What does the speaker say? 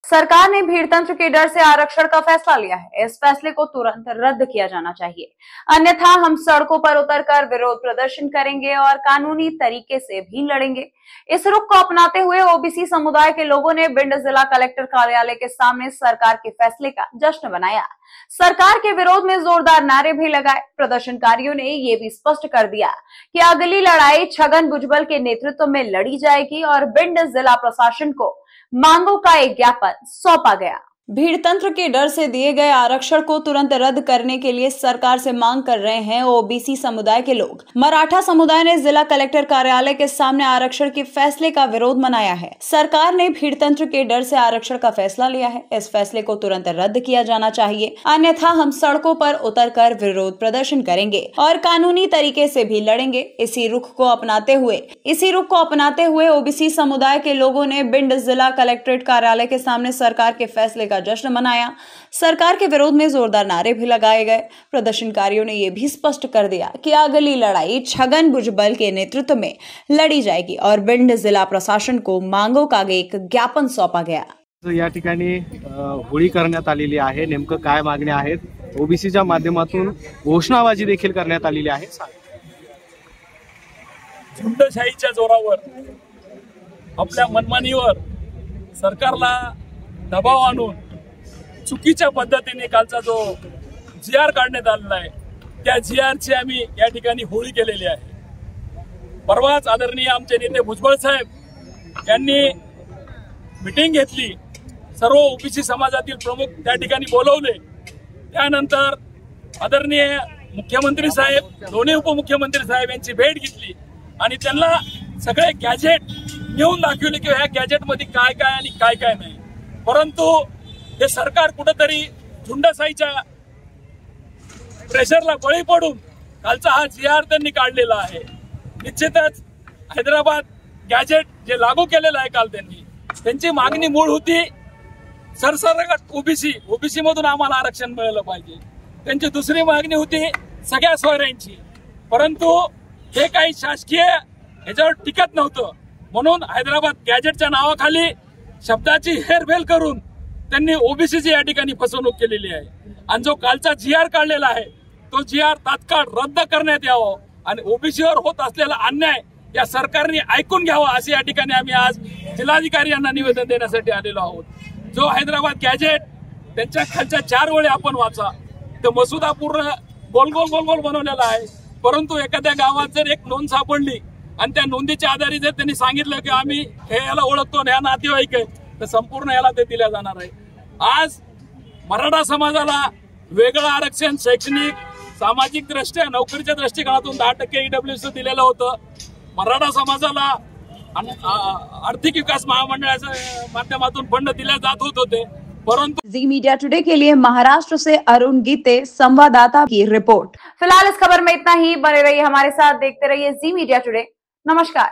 सरकार ने भीड़ तंत्र के डर से आरक्षण का फैसला लिया है। इस फैसले को तुरंत रद्द किया जाना चाहिए, अन्यथा हम सड़कों पर उतरकर विरोध प्रदर्शन करेंगे और कानूनी तरीके से भी लड़ेंगे। इस रुख को अपनाते हुए ओबीसी समुदाय के लोगों ने भिंड जिला कलेक्टर कार्यालय के सामने सरकार के फैसले का जश्न मनाया। सरकार के विरोध में जोरदार नारे भी लगाए। प्रदर्शनकारियों ने ये भी स्पष्ट कर दिया कि अगली लड़ाई छगन भुजबल के नेतृत्व में लड़ी जाएगी और भिंड जिला प्रशासन को मांगों का एक ज्ञापन सौंपा गया। भीड़ तंत्र के डर से दिए गए आरक्षण को तुरंत रद्द करने के लिए सरकार से मांग कर रहे हैं ओबीसी समुदाय के लोग। मराठा समुदाय ने जिला कलेक्टर कार्यालय के सामने आरक्षण के फैसले का विरोध मनाया है। सरकार ने भीड़ तंत्र के डर से आरक्षण का फैसला लिया है। इस फैसले को तुरंत रद्द किया जाना चाहिए, अन्यथा हम सड़कों पर उतरकर विरोध प्रदर्शन करेंगे और कानूनी तरीके से भी लड़ेंगे। इसी रुख को अपनाते हुए ओबीसी समुदाय के लोगों ने भिंड जिला कलेक्ट्रेट कार्यालय के सामने सरकार के फैसले का जश्न मनाया। सरकार के विरोध में जोरदार नारे भी लगाए गए। प्रदर्शनकारियों ने यह भी स्पष्ट कर दिया कि अगली लड़ाई छगन भुजबल के नेतृत्व में लड़ी जाएगी और भिंड जिला प्रशासन को मांगों का एक ज्ञापन सौंपा गया। या ठिकाणी होळी करण्यात आलेली आहे। नेमकं काय मागण्या आहेत? ओबीसीच्या माध्यमातून घोषणाबाजी देखील करण्यात आलेली आहे। झुंडशाहीच्या जोरावर आपल्या मनमानीवर सरकारला दबाव आणून चुकीच्या पद्धतीने कालचा जो जीआर काढण्यात आलेला आहे, त्या जीआरची आम्ही या ठिकाणी होळी केलेली आहे। परवाच आदरणीय आमचे नेते भुजबळ साहेब यांनी मीटिंग घेतली, सर्व ओबीसी समाजातील प्रमुख त्या ठिकाणी बोलवले। त्यानंतर आदरणीय मुख्यमंत्री साहेब, दोन्ही उपमुख्यमंत्री साहेब यांची भेट घेतली आणि त्यांना सगळे गॅजेट नेऊन दाखवले की ह्या गॅजेट मध्ये काय काय आणि काय काय नाही। परंतु हे सरकार कुठेतरी झुंडशाहीच्या प्रेशरला बळी पडून कालचा हा जीआर त्यांनी काढलेला आहे। निश्चितच हैदराबाद गॅजेट जे लागू केलेलं आहे काल त्यांची मागणी मूळ होती सरसकट ओबीसी मधून आम्हाला आरक्षण मिळालं पाहिजे। त्यांची दुसरी मागणी होती सगळ्या सोयऱ्यांची, परंतु हे काही शासकीय ह्याच्यावर टिकत नव्हतं, म्हणून हैदराबाद गॅजेटच्या नावाखाली शब्दाची हेरफेर करून त्यांनी ओबीसीची या ठिकाणी फसवणूक केलेली आहे। आणि जो कालचा जीआर काढलेला आहे तो जीआर तात्काळ रद्द करण्यात यावा आणि ओबीसीवर होत असलेला अन्याय या सरकारने ऐकून घ्यावा, असे या ठिकाणी आम्ही आज जिल्हाधिकारी यांना निवेदन देण्यासाठी आलेलो आहोत। जो हैदराबाद गॅजेट त्यांच्या खालच्या 4 ओळी आपण वाचा, तो मसुदा पूर्ण गोल गोल गोल गोल बनवलेला आहे, परंतु एखाद्या गावात जर एक नोंद सापडली आणि त्या नोंदीच्या आधारे जर त्यांनी सांगितलं की आम्ही हे याला ओळखतो, या नातेवाईक आहे, तर संपूर्ण याला ते दिल्या जाणार आहे। आज मराठा समाजाला वेगळं आरक्षण शैक्षणिक सामाजिक दृष्ट्या नोकरीच्या दृष्टिकोनातून 10% ईडब्ल्यूसी दिलेलं होतं। मराठा समाजाला आर्थिक विकास महामंडळाच्या माध्यमातून फंड दिले जात होते, परंतु जी मीडिया टुडे के लिए महाराष्ट्र से अरुण गीते, संवाददाता की रिपोर्ट। फिलहाल इस खबर में इतना ही। बने रहिए हमारे साथ, देखते रहिए जी मीडिया टुडे। नमस्कार।